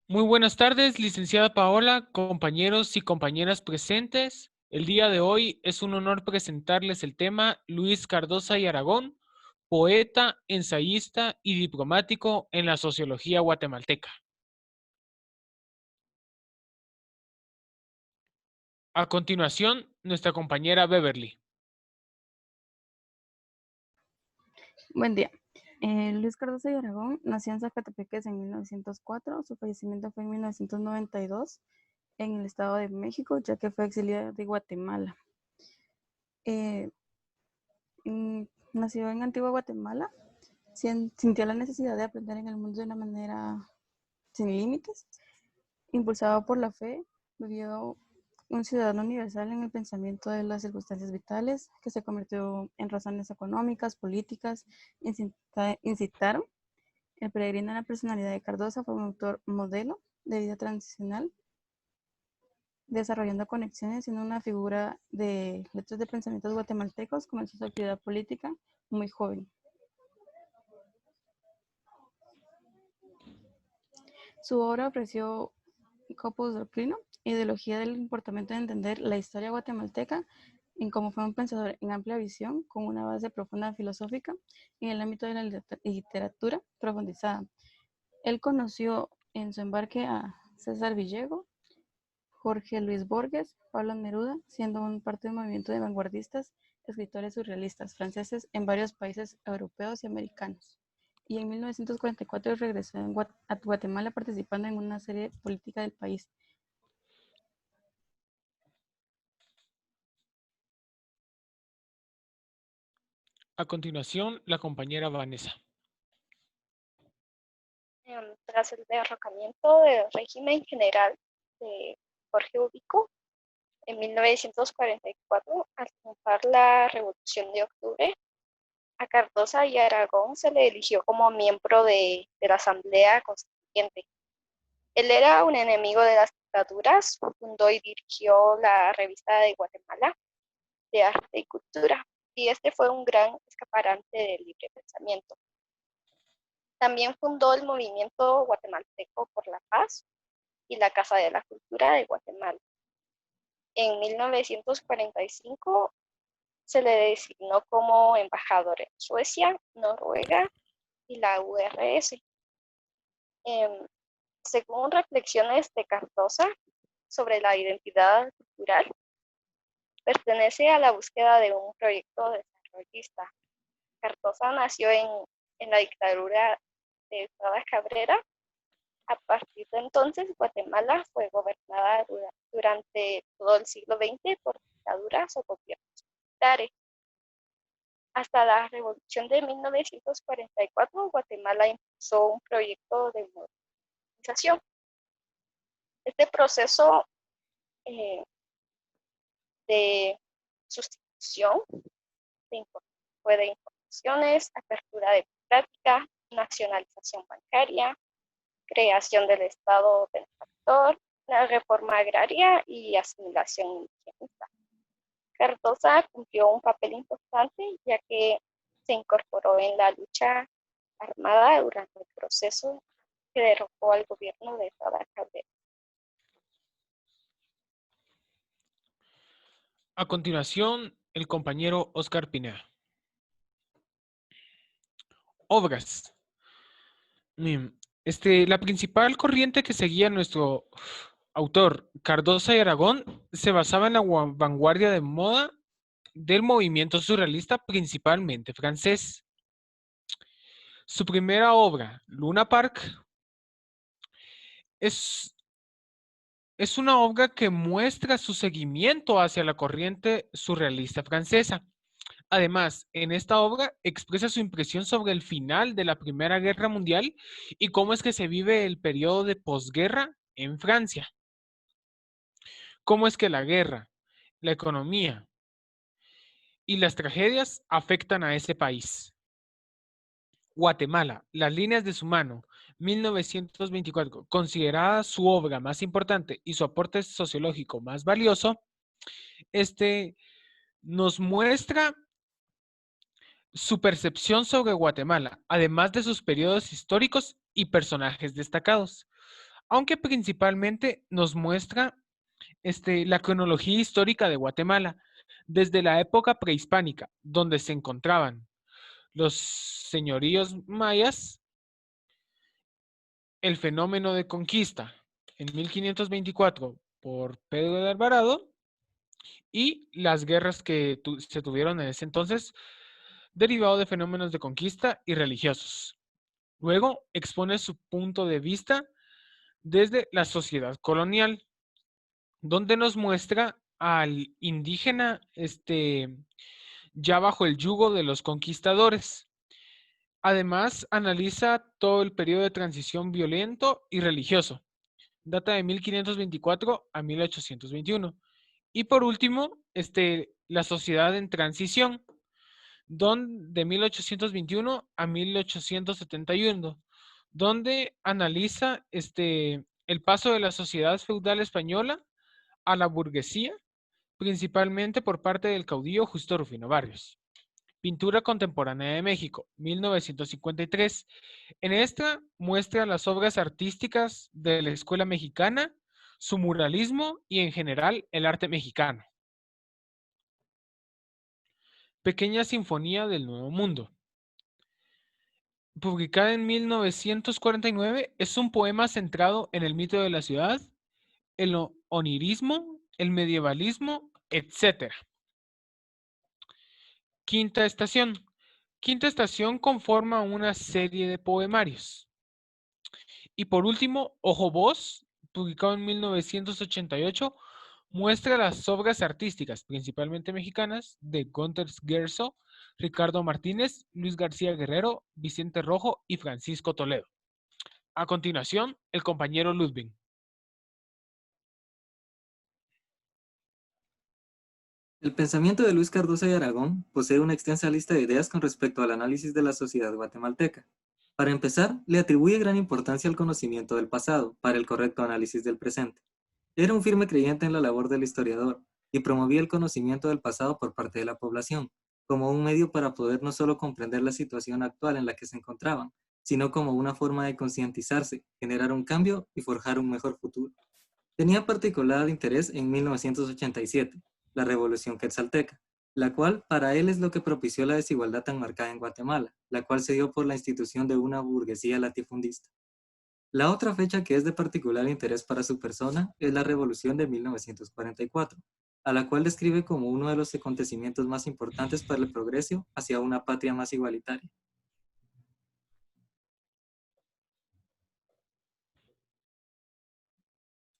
Muy buenas tardes, licenciada Paola, compañeros y compañeras presentes. El día de hoy es un honor presentarles el tema Luis Cardosa y Aragón, poeta, ensayista y diplomático en la sociología guatemalteca. A continuación, nuestra compañera Beverly. Buen día. Luis Cardoso y Aragón nació en Zacatepeques en 1904. Su fallecimiento fue en 1992 en el Estado de México, ya que fue exiliado de Guatemala. Eh, Nació en Antigua Guatemala. Sintió la necesidad de aprender en el mundo de una manera sin límites. Impulsado por la fe, vivió un ciudadano universal en el pensamiento de las circunstancias vitales, que se convirtió en razones económicas, políticas, incitaron. El peregrino en la personalidad de Cardosa fue un autor modelo de vida transicional, desarrollando conexiones en una figura de letras de pensamientos guatemaltecos. Comenzó su actividad política muy joven. Su obra ofreció Corpus Doctrino, ideología del comportamiento de entender la historia guatemalteca, en cómo fue un pensador en amplia visión, con una base profunda filosófica en el ámbito de la literatura profundizada. Él conoció en su embarque a César Villego, Jorge Luis Borges, Pablo Neruda, siendo un parte del movimiento de vanguardistas, escritores surrealistas franceses en varios países europeos y americanos. Y en 1944 regresó a Guatemala participando en una serie política del país. A continuación, la compañera Vanessa. Tras el derrocamiento del régimen general de Jorge Ubico en 1944, al triunfar la Revolución de Octubre, a Cardosa y Aragón se le eligió como miembro de la Asamblea Constituyente. Él era un enemigo de las dictaduras, fundó y dirigió la Revista de Guatemala de Arte y Cultura, y este fue un gran escaparate del libre pensamiento. También fundó el Movimiento Guatemalteco por la Paz y la Casa de la Cultura de Guatemala. En 1945 se le designó como embajador en Suecia, Noruega y la URS. Según reflexiones de Cardosa sobre la identidad cultural, pertenece a la búsqueda de un proyecto desarrollista. Cardosa nació en la dictadura de Estrada Cabrera. A partir de entonces, Guatemala fue gobernada durante todo el siglo XX por dictaduras o gobiernos militares. Hasta la Revolución de 1944, Guatemala impulsó un proyecto de modernización. Este proceso de sustitución fue de importaciones, apertura democrática, nacionalización bancaria, creación del Estado benefactor, la reforma agraria y asimilación indigenista. Cardosa cumplió un papel importante ya que se incorporó en la lucha armada durante el proceso que derrocó al gobierno de Estrada Cabrera. A continuación, el compañero Oscar Pineda. Obras. La principal corriente que seguía nuestro autor, Cardosa y Aragón, se basaba en la vanguardia de moda del movimiento surrealista, principalmente francés. Su primera obra, Luna Park, es una obra que muestra su seguimiento hacia la corriente surrealista francesa. Además, en esta obra expresa su impresión sobre el final de la Primera Guerra Mundial y cómo es que se vive el periodo de posguerra en Francia. Cómo es que la guerra, la economía y las tragedias afectan a ese país. Guatemala, Las líneas de su mano, 1924, considerada su obra más importante y su aporte sociológico más valioso, nos muestra su percepción sobre Guatemala, además de sus periodos históricos y personajes destacados. aunque principalmente nos muestra la cronología histórica de Guatemala, desde la época prehispánica, donde se encontraban los señoríos mayas, el fenómeno de conquista en 1524 por Pedro de Alvarado y las guerras que se tuvieron en ese entonces, derivado de fenómenos de conquista y religiosos. Luego expone su punto de vista desde la sociedad colonial, donde nos muestra al indígena ya bajo el yugo de los conquistadores. Además, analiza todo el periodo de transición violento y religioso. Data de 1524 a 1821. Y por último, la sociedad en transición, de 1821 a 1871, donde analiza el paso de la sociedad feudal española a la burguesía, principalmente por parte del caudillo Justo Rufino Barrios. Pintura contemporánea de México, 1953. En esta muestra las obras artísticas de la escuela mexicana, su muralismo y en general el arte mexicano. Pequeña Sinfonía del Nuevo Mundo. Publicada en 1949, es un poema centrado en el mito de la ciudad, el onirismo, el medievalismo, etc. Quinta Estación. Quinta Estación conforma una serie de poemarios. Y por último, Ojo Voz, publicado en 1988, muestra las obras artísticas, principalmente mexicanas, de Gunter Gerso, Ricardo Martínez, Luis García Guerrero, Vicente Rojo y Francisco Toledo. A continuación, el compañero Ludwig. El pensamiento de Luis Cardosa y Aragón posee una extensa lista de ideas con respecto al análisis de la sociedad guatemalteca. Para empezar, le atribuye gran importancia al conocimiento del pasado para el correcto análisis del presente. Era un firme creyente en la labor del historiador y promovía el conocimiento del pasado por parte de la población, como un medio para poder no solo comprender la situación actual en la que se encontraban, sino como una forma de concientizarse, generar un cambio y forjar un mejor futuro. Tenía particular interés en 1987, la Revolución Quetzalteca, la cual para él es lo que propició la desigualdad tan marcada en Guatemala, la cual se dio por la institución de una burguesía latifundista. La otra fecha que es de particular interés para su persona es la Revolución de 1944, a la cual describe como uno de los acontecimientos más importantes para el progreso hacia una patria más igualitaria.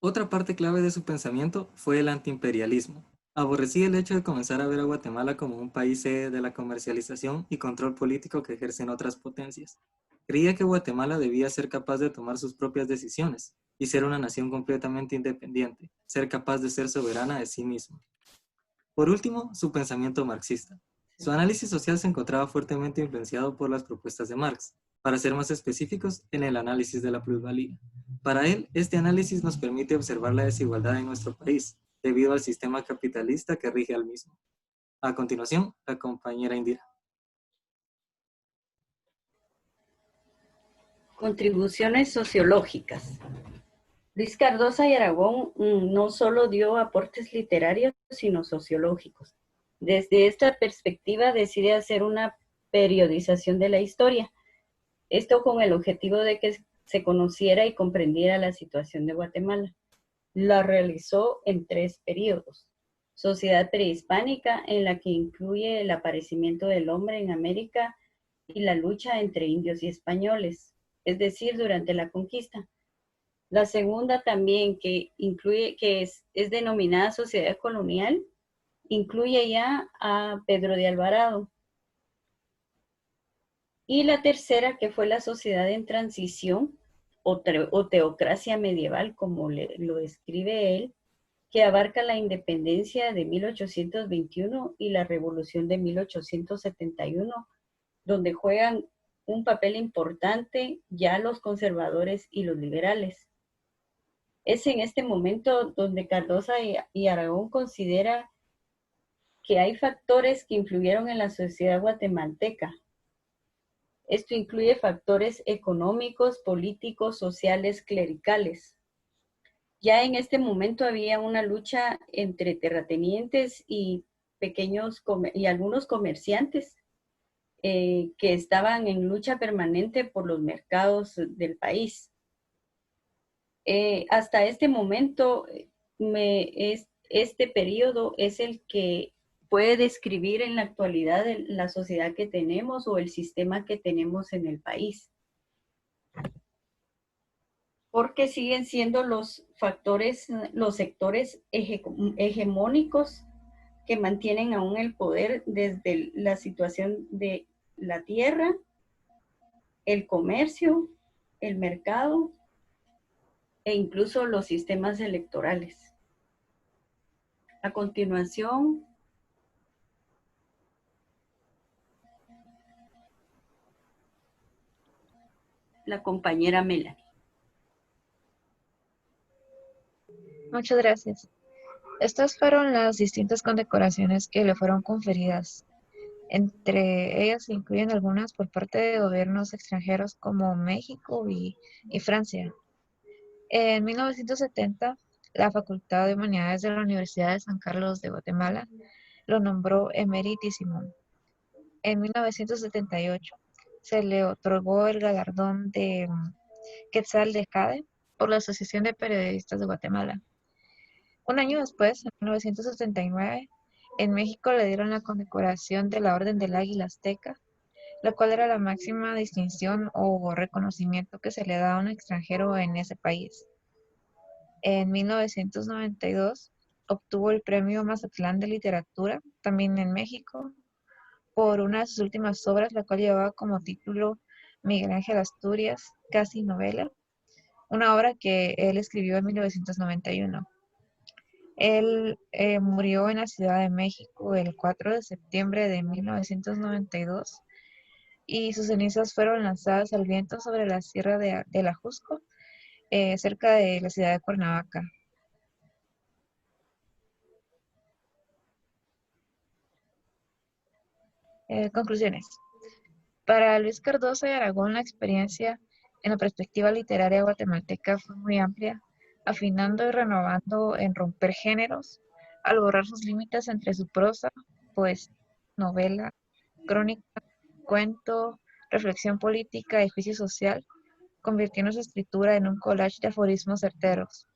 Otra parte clave de su pensamiento fue el antiimperialismo. Aborrecía el hecho de comenzar a ver a Guatemala como un país sede de la comercialización y control político que ejercen otras potencias. Creía que Guatemala debía ser capaz de tomar sus propias decisiones y ser una nación completamente independiente, ser capaz de ser soberana de sí misma. Por último, su pensamiento marxista. Su análisis social se encontraba fuertemente influenciado por las propuestas de Marx, para ser más específicos, en el análisis de la plusvalía. Para él, este análisis nos permite observar la desigualdad en nuestro país, debido al sistema capitalista que rige al mismo. A continuación, la compañera Indira. Contribuciones sociológicas. Luis Cardosa y Aragón no solo dio aportes literarios, sino sociológicos. Desde esta perspectiva decide hacer una periodización de la historia, esto con el objetivo de que se conociera y comprendiera la situación de Guatemala. La realizó en 3 periodos. Sociedad prehispánica, en la que incluye el aparecimiento del hombre en América y la lucha entre indios y españoles, es decir, durante la conquista. La segunda también, que incluye, que es denominada sociedad colonial, incluye ya a Pedro de Alvarado. Y la tercera, que fue la sociedad en transición, o teocracia medieval, como lo describe él, que abarca la independencia de 1821 y la revolución de 1871, donde juegan un papel importante ya los conservadores y los liberales. Es en este momento donde Cardosa y Aragón considera que hay factores que influyeron en la sociedad guatemalteca. Esto incluye factores económicos, políticos, sociales, clericales. ya en este momento había una lucha entre terratenientes y y algunos comerciantes que estaban en lucha permanente por los mercados del país. Hasta este momento, este periodo es el que puede describir en la actualidad la sociedad que tenemos o el sistema que tenemos en el país. Porque siguen siendo los factores, los sectores hegemónicos que mantienen aún el poder desde la situación de la tierra, el comercio, el mercado e incluso los sistemas electorales. A continuación, la compañera Melanie. Muchas gracias. Estas fueron las distintas condecoraciones que le fueron conferidas. Entre ellas se incluyen algunas por parte de gobiernos extranjeros como México y Francia. En 1970, la Facultad de Humanidades de la Universidad de San Carlos de Guatemala lo nombró emeritísimo. En 1978 se le otorgó el galardón de Quetzal de Jade por la Asociación de Periodistas de Guatemala. Un año después, en 1979, en México le dieron la condecoración de la Orden del Águila Azteca, la cual era la máxima distinción o reconocimiento que se le da a un extranjero en ese país. En 1992 obtuvo el Premio Mazatlán de Literatura, también en México, por una de sus últimas obras, la cual llevaba como título Miguel Ángel Asturias, casi novela, una obra que él escribió en 1991. Él murió en la Ciudad de México el 4 de septiembre de 1992 y sus cenizas fueron lanzadas al viento sobre la sierra de Ajusco, cerca de la ciudad de Cuernavaca. Conclusiones. Para Luis Cardoso de Aragón, la experiencia en la perspectiva literaria guatemalteca fue muy amplia, afinando y renovando en romper géneros, al borrar sus límites entre su prosa, poesía, novela, crónica, cuento, reflexión política y juicio social, convirtiendo su escritura en un collage de aforismos certeros.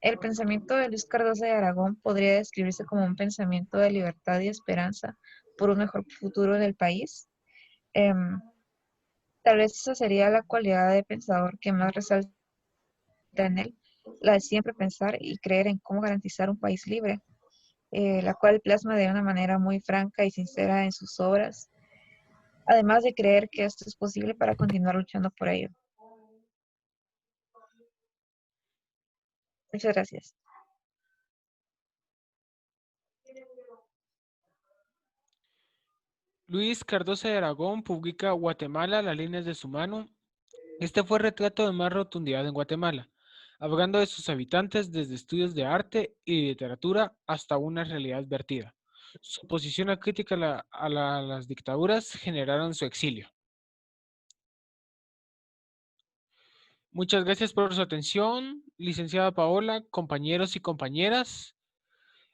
El pensamiento de Luis Cardoso de Aragón podría describirse como un pensamiento de libertad y esperanza por un mejor futuro del país. Tal vez esa sería la cualidad de pensador que más resalta en él, la de siempre pensar y creer en cómo garantizar un país libre, la cual plasma de una manera muy franca y sincera en sus obras, además de creer que esto es posible para continuar luchando por ello. Muchas gracias. Luis Cardoso de Aragón publica Guatemala, las líneas de su mano. Este fue el retrato de más rotundidad en Guatemala, hablando de sus habitantes desde estudios de arte y literatura hasta una realidad vertida. Su posición crítica a las dictaduras generaron su exilio. Muchas gracias por su atención, licenciada Paola, compañeros y compañeras.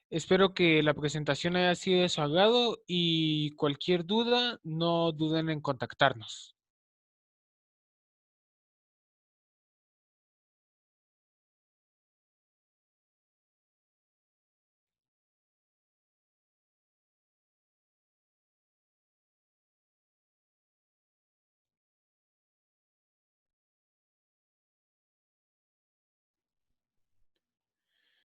Espero que la presentación haya sido de su agrado y cualquier duda, no duden en contactarnos.